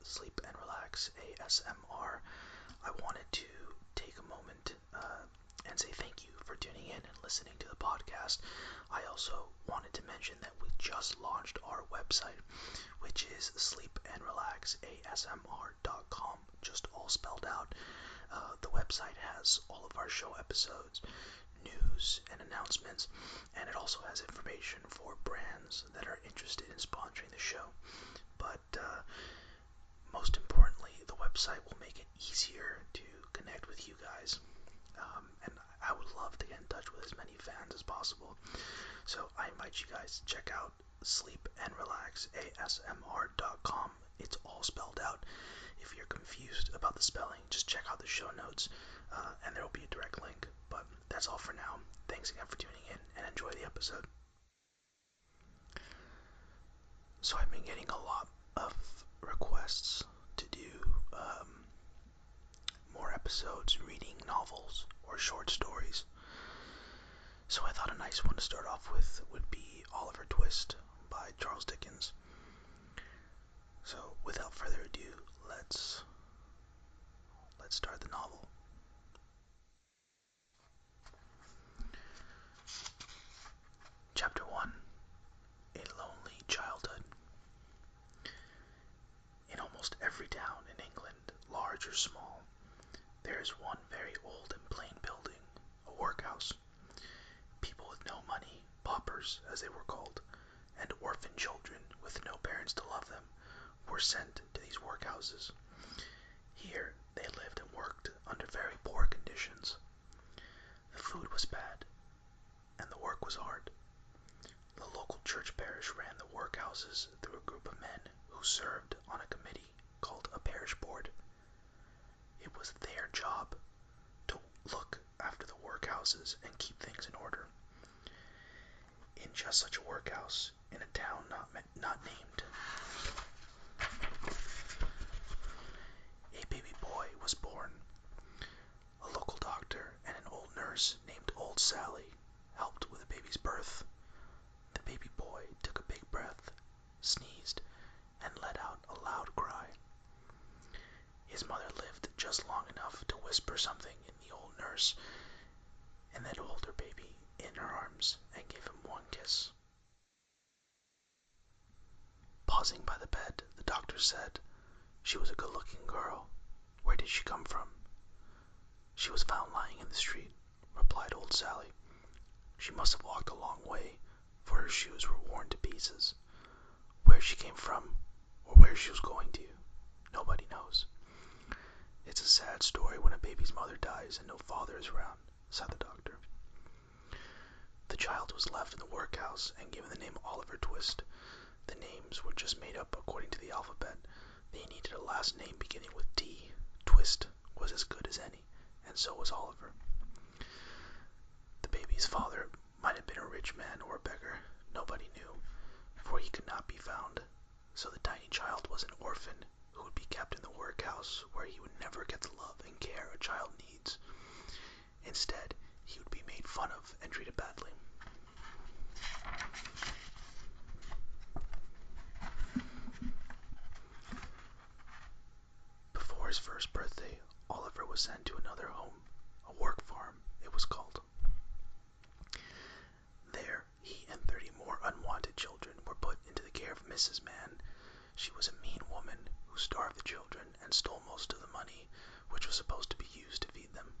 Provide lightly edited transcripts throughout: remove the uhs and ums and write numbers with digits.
Sleep and Relax ASMR. I wanted to take a moment and say thank you for tuning in and listening to the podcast. I also wanted to mention that we just launched our website, which is sleepandrelaxasmr.com, just all spelled out. The website has all of our show episodes, news and announcements, and it also has information for brands that are interested in sponsoring the show. But most importantly, the website will make it easier to connect with you guys. And I would love to get in touch with as many fans as possible. So I invite you guys to check out sleepandrelaxasmr.com. It's all spelled out. If you're confused about the spelling, just check out the show notes, and there will be a direct link. But that's all for now. Thanks again for tuning in, and enjoy the episode. So I've been getting a lot of requests to do more episodes reading novels or short stories. So I thought a nice one to start off with would be Oliver Twist by Charles Dickens. So without further ado, let's start the novel. Chapter 1. A Lonely Childhood. In almost every town in England, large or small, there is one very old and plain building, a workhouse. People with no money, paupers as they were called, and orphan children with no parents to love them, were sent to these workhouses. Here they lived and worked under very poor conditions. The food was bad, and the work was hard. The local church parish ran the workhouses through a group of men who served on a committee called a parish board. It was their job to look after the workhouses and keep things in order. In just such a workhouse, in a town not named, a baby boy was born. A local doctor and an old nurse named Old Sally helped with the baby's birth. The baby boy took a big breath, sneezed, and let out a loud cry. His mother lived just long enough to whisper something in the old nurse, and then hold her baby in her arms and give him one kiss. Pausing by the bed, the doctor said, "She was a good-looking girl. Where did she come from?" "She was found lying in the street," replied Old Sally. "She must have walked a long way, for her shoes were worn to pieces. Where she came from, or where she was going to, nobody knows." "It's a sad story when a baby's mother dies and no father is around," said the doctor. The child was left in the workhouse and given the name Oliver Twist. The names were just made up according to the alphabet. They needed a last name beginning with T. Twist was as good as any, and so was Oliver. The baby's father might have been a rich man or a beggar. Nobody knew, for he could not be found. So the tiny child was an orphan who would be kept in the workhouse, where he would never get the love and care a child needs. Instead, he would be made fun of and treated badly. Before his first birthday, Oliver was sent to another home, a work farm, it was called. There, he and 30 more unwanted children were put into the care of Mrs. Mann. She was a mean woman who starved the children and stole most of the money, which was supposed to be used to feed them.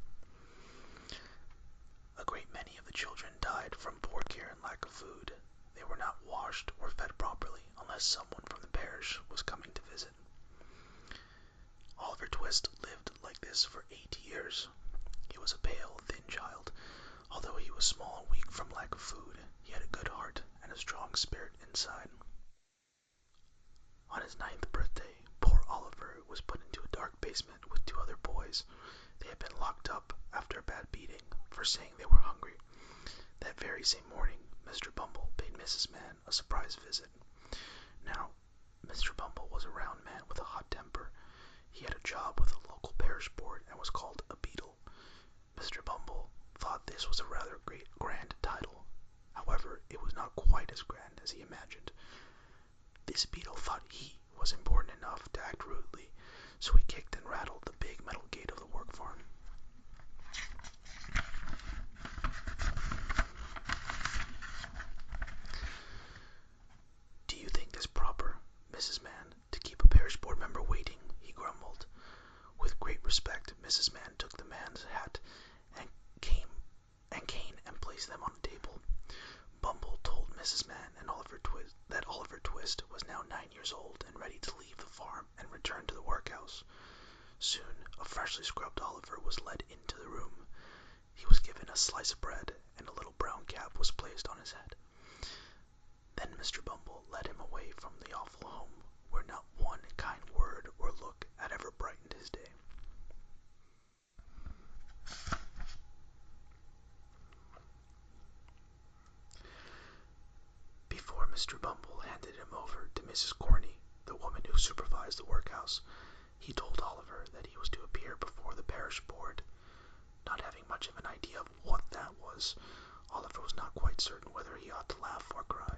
A great many of the children died from poor care and lack of food. They were not washed or fed properly unless someone from the parish was coming to visit. Oliver Twist lived like this for 8 years. He was a pale, thin child. Although he was small and weak from lack of food, he had a good heart and a strong spirit inside. On his 9th birthday, poor Oliver was put into a dark basement with 2 other boys. They had been locked up after a bad beating for saying they were hungry. That very same morning, Mr. Bumble paid Mrs. Mann a surprise visit. Now, Mr. Bumble was a round man with a hot temper. He had a job with a local parish board and was called a beadle. Mr. Bumble thought this was a rather grand title. However, it was not quite as grand as he imagined. This beadle thought he was was important enough to act rudely, so he kicked and rattled the big metal gate of the work farm. "Do you think this proper, Mrs. Mann, to keep a parish board member waiting?" he grumbled. With great respect, Mrs. Mann took the man's hat and cane and placed them on the table. Bumble told Mrs. Mann and that Oliver Twist was now 9 years old and ready to leave the farm and return to the workhouse. Soon a freshly scrubbed Oliver was led into the room. He was given a slice of bread, and a little brown cap was placed on his head. Then Mr. Bumble led him away from the awful home, where not one kind word or look had ever brightened his day. Before Mr. Bumble handed him over to Mrs. Corney, the woman who supervised the workhouse, he told Oliver that he was to appear before the parish board. Not having much of an idea of what that was, Oliver was not quite certain whether he ought to laugh or cry.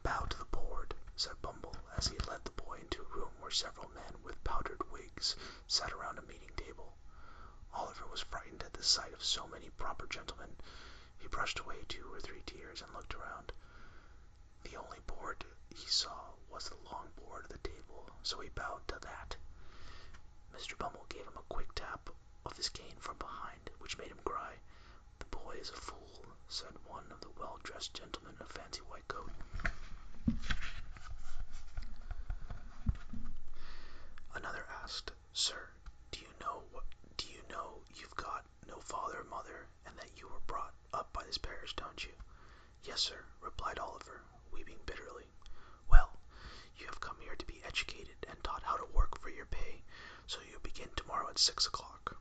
"Bow to the board," said Bumble, as he led the boy into a room where several men with powdered wigs sat around a meeting table. Oliver was frightened at the sight of so many proper gentlemen. He brushed away 2 or 3 tears and looked around. The only board he saw was the long board of the table, so he bowed to that. Mr. Bumble gave him a quick tap of his cane from behind, which made him cry. "The boy is a fool," said one of the well-dressed gentlemen in a fancy white coat. Another asked, "Sir, do you know you've got no father or mother, and that you were brought up by this parish, don't you?" "Yes, sir," replied Oliver, weeping bitterly. "Well, you have come here to be educated and taught how to work for your pay, so you begin tomorrow at 6 o'clock.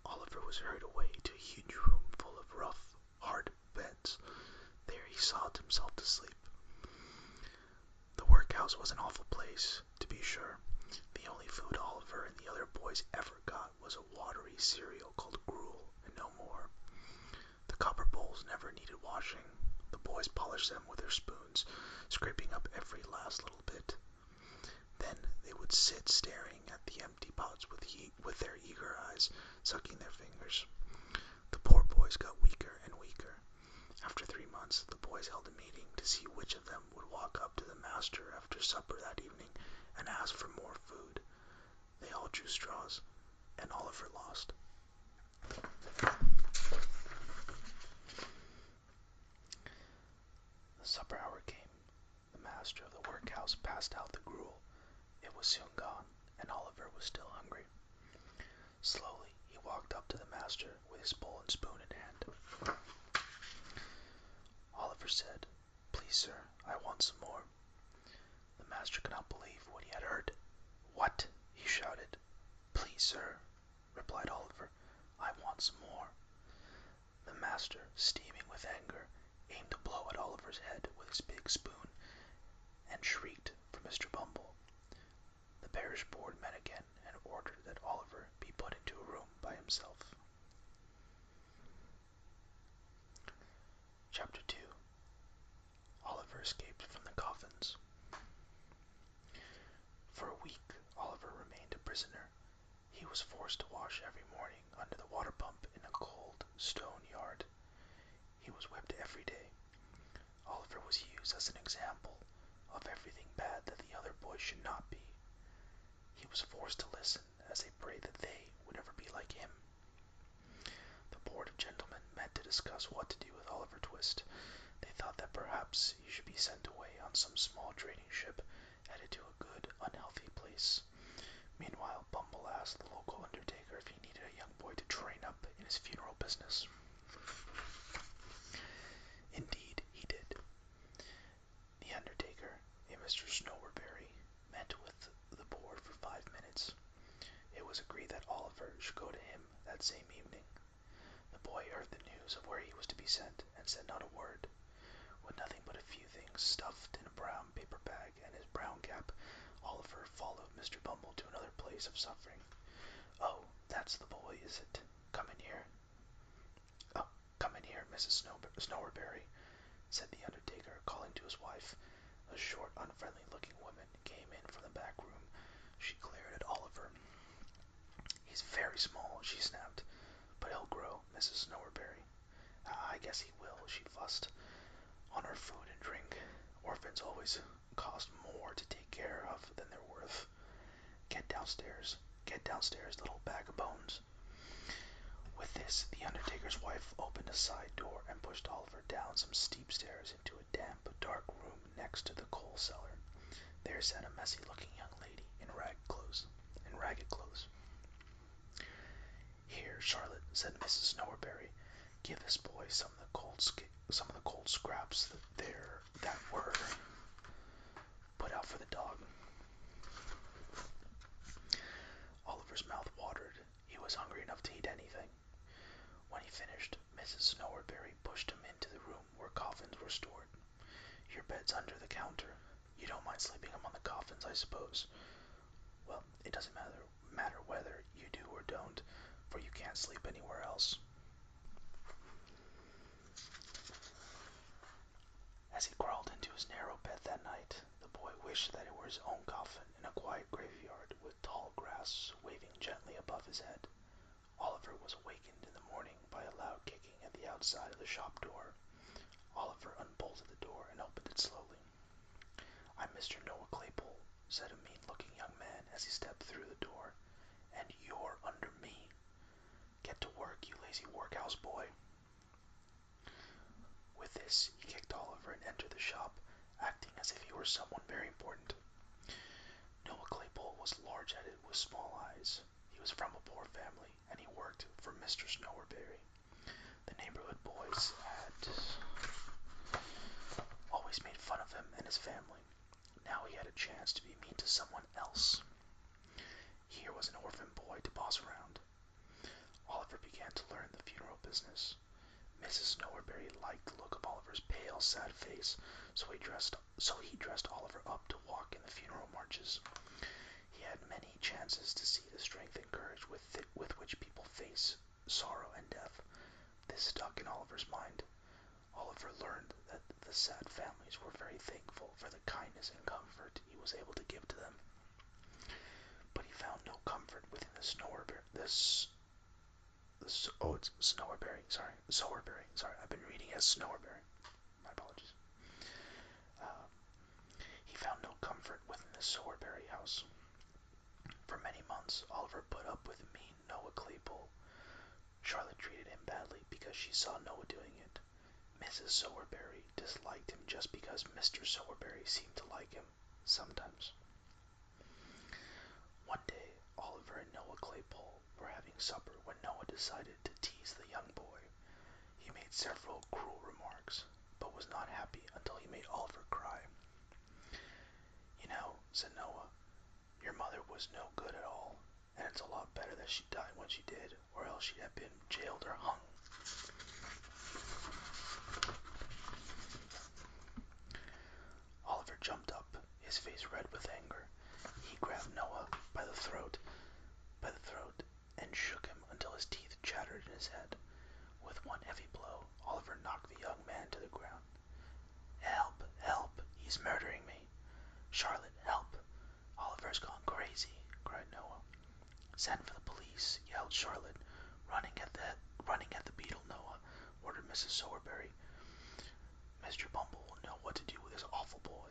Oliver was hurried away to a huge room full of rough, hard beds. There he sobbed himself to sleep. The workhouse was an awful place, to be sure. The only food Oliver and the other boys ever got was a watery cereal called gruel, and no more. The copper bowls never needed washing. The boys polished them with their spoons, scraping up every last little bit. Then they would sit staring at the empty pots with their eager eyes, sucking their fingers. The poor boys got weaker and weaker. After 3 months, the boys held a meeting to see which of them would walk up to the master after supper that evening and ask for more food. They all drew straws, and Oliver lost. The supper hour came. The master of the workhouse passed out the gruel. It was soon gone, and Oliver was still hungry. Slowly he walked up to the master with his bowl and spoon in hand. Oliver said, "Please, sir, I want some more." The master could not believe what he had heard. "What?" he shouted. "Please, sir," replied Oliver, "I want some more." The master, steaming with anger, aimed a blow at Oliver's head with his big spoon, and shrieked for Mr. Bumble. The parish board met again and ordered that Oliver be put into a room by himself. Chapter 2. Oliver escaped from the coffins. For a week, Oliver remained a prisoner. He was forced to wash every morning under the water pump in a cold stone yard. He was whipped every day. Oliver was used as an example of everything bad that the other boys should not be. He was forced to listen as they prayed that they would never be like him. The board of gentlemen met to discuss what to do with Oliver Twist. They thought that perhaps he should be sent away on some small trading ship headed to a good, unhealthy place. Meanwhile, Bumble asked the local undertaker if he needed a young boy to train up in his funeral business. Indeed, he did. The undertaker, a Mr. Snowerberry, met with the board for 5 minutes. It was agreed that Oliver should go to him that same evening. The boy heard the news of where he was to be sent and said not a word. With nothing but a few things stuffed in a brown paper bag and his brown cap, Oliver followed Mr. Bumble to another place of suffering. "Oh, that's the boy, is it? Come in here." "Oh, come in here, Mrs. Snowerberry," said the undertaker, calling to his wife. A short, unfriendly-looking woman came in from the back room. She glared at Oliver. "He's very small," she snapped, "but he'll grow, Mrs. Snowerberry." "I guess he will," she fussed. "On our food and drink. Orphans always cost more to take care of than they're worth. Get downstairs. Get downstairs, little bag of bones." With this, the undertaker's wife opened a side door and pushed Oliver down some steep stairs into a damp, dark room next to the coal cellar. There sat a messy-looking young lady in ragged clothes. "Here, Charlotte," said Mrs. Snowerberry, "give this boy some of the cold scraps that were put out for the dog." Oliver's mouth watered. He was hungry enough to eat anything. When he finished, Mrs. Snowerberry pushed him into the room where coffins were stored. "Your bed's under the counter. You don't mind sleeping among the coffins, I suppose?" "Well, it doesn't matter whether you do or don't, for you can't sleep anywhere else." As he crawled into his narrow bed that night, the boy wished that it were his own coffin in a quiet graveyard with tall grass waving gently above his head. Oliver was awakened in the morning by a loud kicking at the outside of the shop door. Oliver unbolted the door and opened it slowly. "I'm Mr. Noah Claypole," said a mean-looking young man as he stepped through the door, "and you're under me. Get to work, you lazy workhouse boy." With this, he kicked Oliver and entered the shop, acting as if he were someone very important. Noah Claypole was large-headed with small eyes. He was from a poor family, and he worked for Mr. Snowerberry. The neighborhood boys had always made fun of him and his family. Now he had a chance to be mean to someone else. Here was an orphan boy to boss around. Oliver began to learn the funeral business. Mrs. Snowerberry liked the look of Oliver's pale, sad face, so he dressed Oliver up to walk in the funeral marches. He had many chances to see the strength and courage with which people face sorrow and death. This stuck in Oliver's mind. Oliver learned that the sad families were very thankful for the kindness and comfort he was able to give to them. But he found no comfort within the Sowerberry. Sorry, I've been reading as Snowerberry. My apologies. He found no comfort within the Sowerberry house. For many months, Oliver put up with mean Noah Claypole. Charlotte treated him badly because she saw Noah doing it. Mrs. Sowerberry disliked him just because Mr. Sowerberry seemed to like him, sometimes. One day, Oliver and Noah Claypole were having supper when Noah decided to tease the young boy. He made several cruel remarks, but was not happy until he made Oliver cry. "You know," said Noah, "your mother was no good at all, and it's a lot better that she died when she did, or else she'd have been jailed or hung." Oliver jumped up, his face red with anger. He grabbed Noah by the throat, and shook him until his teeth chattered in his head. With one heavy blow, Oliver knocked the young man to the ground. "Help! Help! He's murdering me! Charlotte, help! Oliver's gone crazy!" cried Noah. "Send for the police!" yelled Charlotte. Running at the beetle, Noah," ordered Mrs. Sowerberry. "Mr. Bumble will know what to do with this awful boy."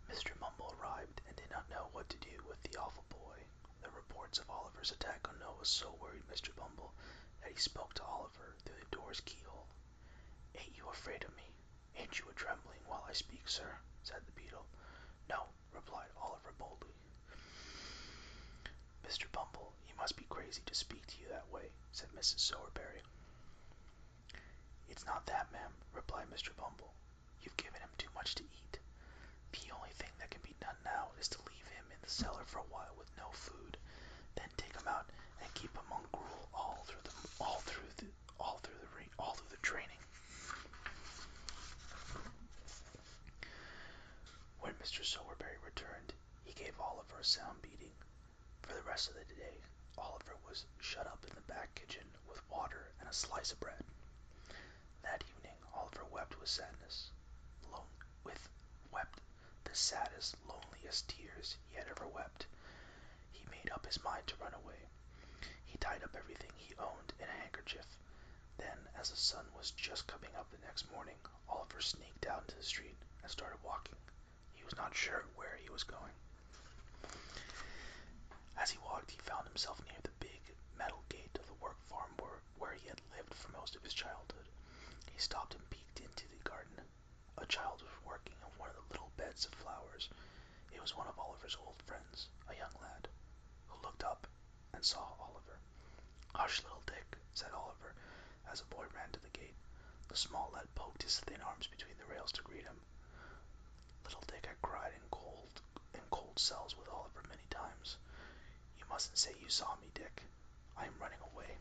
Mr. Bumble arrived and did not know what to do with the awful boy. The reports of Oliver's attack on Noah so worried Mr. Bumble that he spoke to Oliver through the door's keyhole. "Ain't you afraid of me? Ain't you a-trembling while I speak, sir?" said the beetle. "No," replied Oliver boldly. "Mr. Bumble, you must be crazy to speak to you that way," said Mrs. Sowerberry. "It's not that, ma'am," replied Mr. Bumble. "You've given him too much to eat. The only thing that can be done now is to leave him in the cellar for a while with no food, then take him out and keep him on gruel all through the training." When Mr. Sowerberry returned, he gave Oliver a sound beating. For the rest of the day, Oliver was shut up in the back kitchen with water and a slice of bread. That evening, wept with sadness, with wept the saddest, loneliest tears he had ever wept. He made up his mind to run away. He tied up everything he owned in a handkerchief. Then, as the sun was just coming up the next morning, Oliver sneaked out into the street and started walking. He was not sure where he was going. As he walked, he found himself near the big metal gate of the work farm where he had lived for most of his childhood. He stopped and peeked into the garden. A child was working on one of the little beds of flowers. It was one of Oliver's old friends, a young lad, who looked up and saw Oliver. "Hush, little Dick," said Oliver, as the boy ran to the gate. The small lad poked his thin arms between the rails to greet him. Little Dick had cried in cold cells with Oliver many times. "You mustn't say you saw me, Dick. I am running away.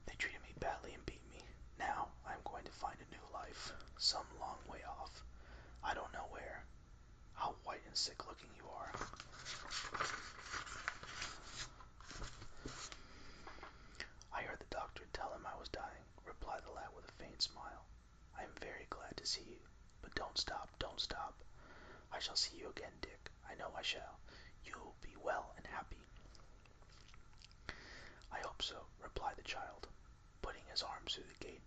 They treated me badly and beat me. Now I am going to find a new life, some long way off. I don't know where. How white and sick looking you are." "I heard the doctor tell him I was dying," replied the lad with a faint smile. "I am very glad to see you. But don't stop, don't stop. I shall see you again, Dick. I know I shall. You will be well and happy." "I hope so," replied the child, putting his arms through the gate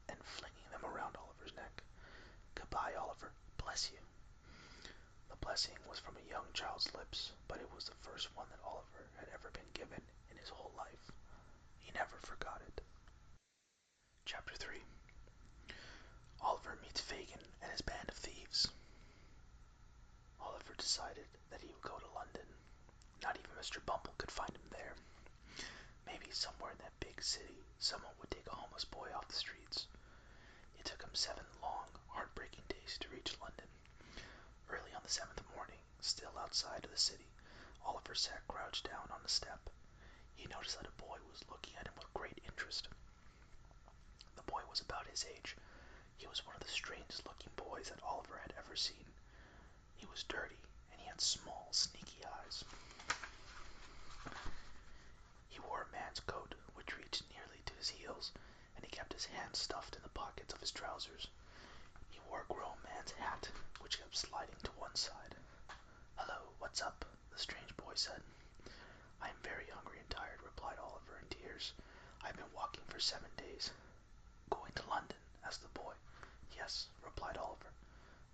and flinging them around Oliver's neck. "Goodbye, Oliver. Bless you." The blessing was from a young child's lips, but it was the first one that Oliver had ever been given in his whole life. He never forgot it. Chapter 3. Oliver meets Fagin and his band of thieves. Oliver decided that he would go to London. Not even Mr. Bumble could find him there. Maybe somewhere in that big city, someone would take a homeless boy off the streets. It took him 7 long, heartbreaking days to reach London. Early on the 7th morning, still outside of the city, Oliver sat crouched down on the step. He noticed that a boy was looking at him with great interest. The boy was about his age. He was one of the strangest looking boys that Oliver had ever seen. He was dirty, and he had small, sneaky eyes. He wore a man's coat, which reached nearly to his heels, and he kept his hands stuffed in the pockets of his trousers. He wore a grown man's hat, which kept sliding to one side. "Hello, what's up?" the strange boy said. "I am very hungry and tired," replied Oliver in tears. "I've been walking for 7 days." "Going to London?" asked the boy. "Yes," replied Oliver.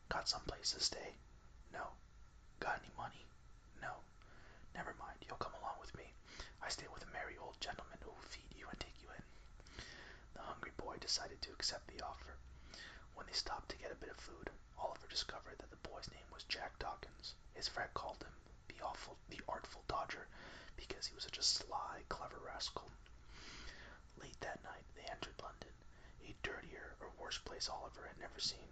"Got some place to stay?" "No." "Got any money?" "No." "Never mind, you'll come along with me. I stay with a merry old gentleman who will feed you and take you in." The hungry boy decided to accept the offer. When they stopped to get a bit of food, Oliver discovered that the boy's name was Jack Dawkins. His friend called him the Artful Dodger, because he was such a sly, clever rascal. Late that night they entered London, a dirtier or worse place Oliver had never seen.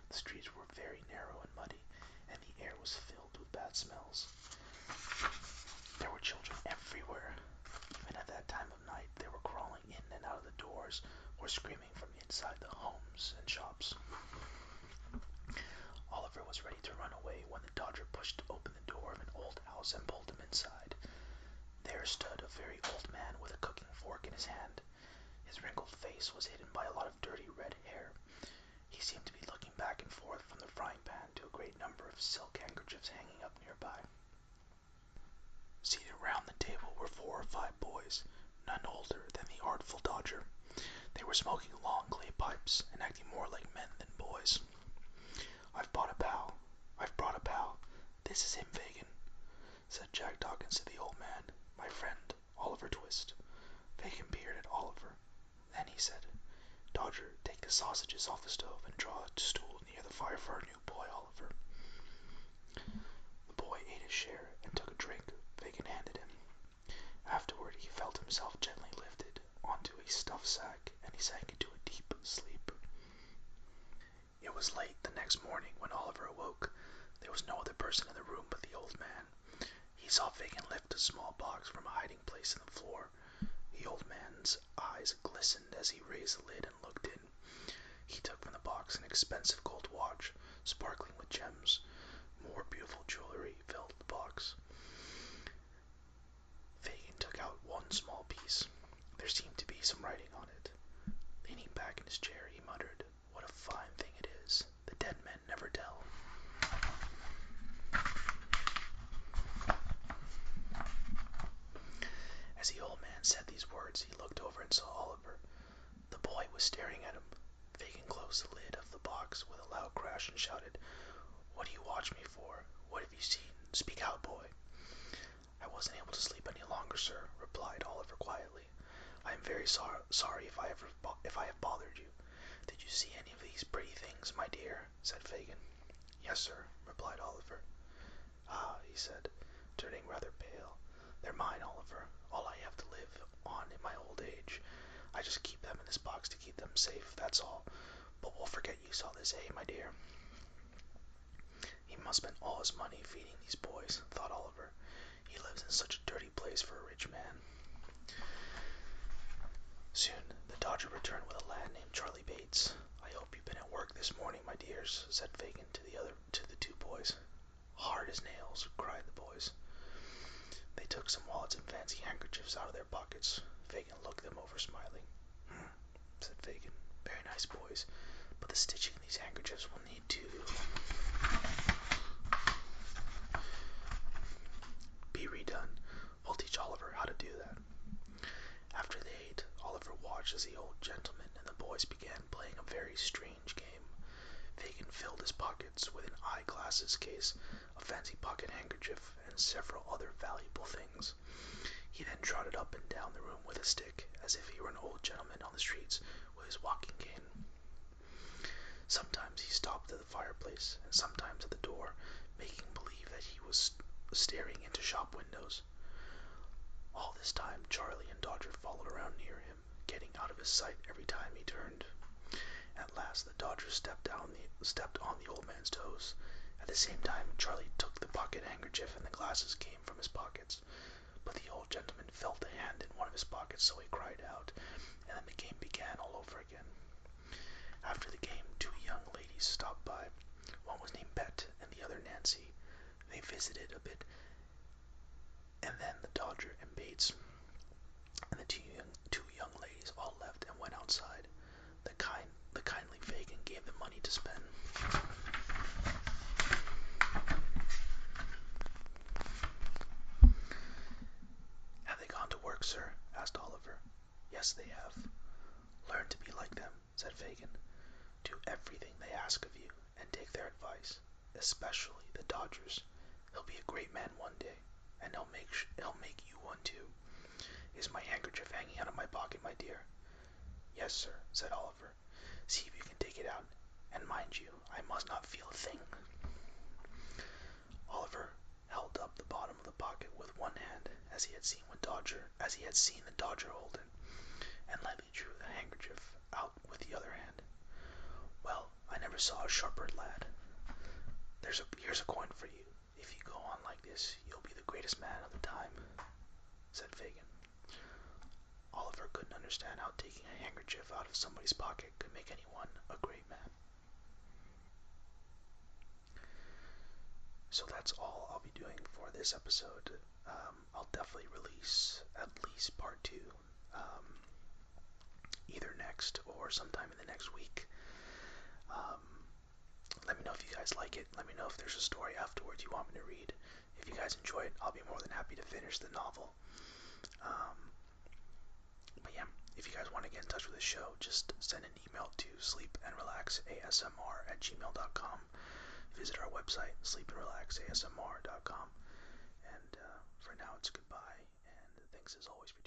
The streets were very narrow and muddy, and the air was filled with bad smells. There were children everywhere. Even at that time of night, they were crawling in and out of the doors or screaming from inside the homes and shops. Oliver was ready to run away when the Dodger pushed open the door of an old house and pulled him inside. There stood a very old man with a cooking fork in his hand. His wrinkled face was hidden by a lot of dirty red hair. He seemed to be looking back and forth from the frying pan to a great number of silk handkerchiefs hanging up nearby. Seated round the table were 4 or 5 boys, none older than the Artful Dodger. They were smoking long clay pipes and acting more like men than boys. I've brought a pal. This is him, Fagin," said Jack Dawkins to the old man. "My friend, Oliver Twist." Fagin peered at Oliver. Then he said, "Dodger, take the sausages off the stove and draw a stool near the fire for our new boy, Oliver." The boy ate his share and took a drink Fagin handed him. Afterward he felt himself gently lifted onto a stuffed sack, and he sank into a deep sleep. It was late the next morning when Oliver awoke. There was no other person in the room but the old man. He saw Fagin lift a small box from a hiding place in the floor. The old man's eyes glistened as he raised the lid and looked in. He took from the box an expensive gold watch, sparkling with gems. More beautiful jewelry filled the box. Fagin took out one small piece. There seemed to be some writing on it. In his chair, he muttered, "What a fine thing it is. The dead men never tell." As the old man said these words, he looked over and saw Oliver. The boy was staring at him. Fagin closed the lid of the box with a loud crash and shouted, "What do you watch me for? What have you seen? Speak out, boy." "I wasn't able to sleep any longer, sir," replied Oliver quietly. "I am very sorry if I have bothered you." "Did you see any of these pretty things, my dear?" said Fagin. "Yes, sir," replied Oliver. "Ah," he said, turning rather pale, "they're mine, Oliver. All I have to live on in my old age. I just keep them in this box to keep them safe, that's all. But we'll forget you saw this, my dear?" "He must spend all his money feeding these boys," thought Oliver. "He lives in such a dirty place for a rich man." Soon the Dodger returned with a lad named Charlie Bates. "I hope you've been at work this morning, my dears," said Fagin to the two boys. "Hard as nails," cried the boys. They took some wallets and fancy handkerchiefs out of their pockets. Fagin looked them over, smiling. Said Fagin. "Very nice, boys, but the stitching in these handkerchiefs will need to be redone. We'll teach Oliver how to do that." After they ate, Oliver watched as the old gentleman and the boys began playing a very strange game. Fagin filled his pockets with an eyeglasses case, a fancy pocket handkerchief, and several other valuable things. He then trotted up and down the room with a stick, as if he were an old gentleman on the streets with his walking cane. Sometimes he stopped at the fireplace, and sometimes at the door, making believe that he was staring into shop windows. All this time Charlie and Dodger followed around near him, getting out of his sight every time he turned. At last the Dodger stepped on the old man's toes. At the same time Charlie took the pocket handkerchief and the glasses came from his pockets. But the old gentleman felt a hand in one of his pockets, so he cried out, and then the game began all over again. After the game, two young ladies stopped by. One was named Bet and the other Nancy. They visited a bit, and then the Dodger and Bates and the two young ladies all left and went outside. The kindly Fagin gave them money to spend. "Have they gone to work, sir?" asked Oliver. "Yes, they have." "Learn to be like them," said Fagin. "Do everything they ask of you, and take their advice, especially the Dodger's. He'll be a great man one day, and he'll make you one too. Is my handkerchief hanging out of my pocket, my dear?" "Yes, sir," said Oliver. "See if you can take it out, and mind you, I must not feel a thing." Oliver held up the bottom of the pocket with one hand, as he had seen the Dodger hold it, and lightly drew the handkerchief out with the other hand. "Well, I never saw a sharper lad. Here's a coin for you. If you go on like this, you'll be the greatest man of the time," said Fagin. Oliver couldn't understand how taking a handkerchief out of somebody's pocket could make anyone a great man. So that's all I'll be doing for this episode. I'll definitely release at least part 2, either next or sometime in the next week. Let me know if you guys like it. Let me know if there's a story afterwards you want me to read. If you guys enjoy it, I'll be more than happy to finish the novel. But yeah, if you guys want to get in touch with the show, just send an email to sleepandrelaxasmr@gmail.com. Visit our website, sleepandrelaxasmr.com. And for now, it's goodbye, and thanks as always for